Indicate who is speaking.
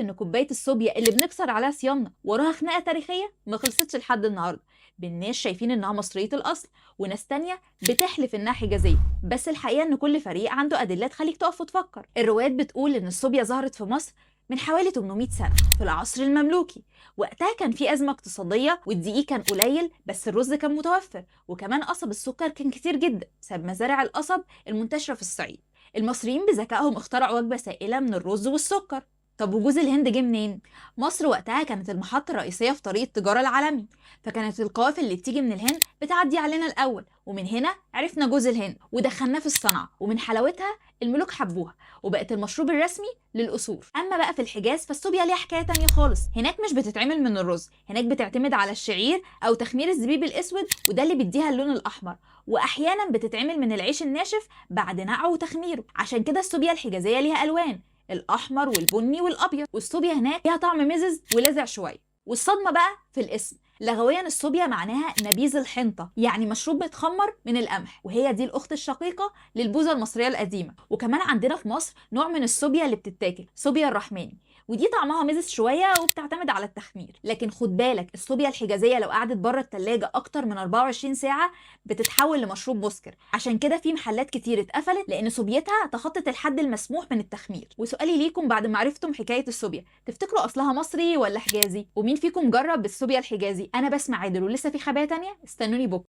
Speaker 1: عارف ان كوبايه الصوبيا اللي بنكسر عليها صيامنا وراها خناقه تاريخيه ما خلصتش لحد النهارده، بين ناس شايفين انها مصريه الاصل وناس تانية بتحلف انها حجازيه، بس الحقيقه ان كل فريق عنده ادله تخليك تقف وتفكر. الروايات بتقول ان الصوبيا ظهرت في مصر من حوالي 800 سنه في العصر المملوكي. وقتها كان في ازمه اقتصاديه والدقيق كان قليل بس الرز كان متوفر، وكمان قصب السكر كان كتير جدا بسبب مزارع القصب المنتشره في الصعيد. المصريين بذكائهم اخترعوا وجبة سائلة من الرز والسكر. طب وجوز الهند جه منين؟ مصر وقتها كانت المحطة الرئيسية في طريق التجارة العالمي، فكانت القوافل اللي بتيجي من الهند بتعدي علينا الأول، ومن هنا عرفنا جوز الهند ودخلناه في الصنعة، ومن حلاوتها الملوك حبوها وبقت المشروب الرسمي للقصور. أما بقى في الحجاز فالصوبيا ليها حكاية تانية خالص، هناك مش بتتعمل من الرز، هناك بتعتمد على الشعير أو تخمير الزبيب الأسود وده اللي بيديها اللون الأحمر، وأحيانا بتتعمل من العيش الناشف بعد نقعه وتخميره. عشان كده الصوبيا الحجازيه ليها الوان، الاحمر والبني والابيض، والصوبيا هناك ليها طعم مزز ولذع شويه. والصدمه بقى في الاسم، لغويا الصوبيا معناها نبيذ الحنطه، يعني مشروب متخمر من القمح، وهي دي الاخت الشقيقه للبوظه المصريه القديمه. وكمان عندنا في مصر نوع من الصوبيا اللي بتتاكل، صوبيا الرحماني، ودي طعمها مزز شويه وبتعتمد على التخمير. لكن خد بالك الصوبيا الحجازيه لو قعدت بره التلاجة اكتر من 24 ساعه بتتحول لمشروب مسكر، عشان كده في محلات كتير اتقفلت لان صوبيتها تخطت الحد المسموح من التخمير. وسؤالي ليكم بعد ما عرفتم حكايه الصوبيا، تفتكروا اصلها مصري ولا حجازي؟ ومين فيكم جرب الصوبيا الحجازي؟ انا بسمع عادل ولسه في خبايا تانية، استنوني بكره.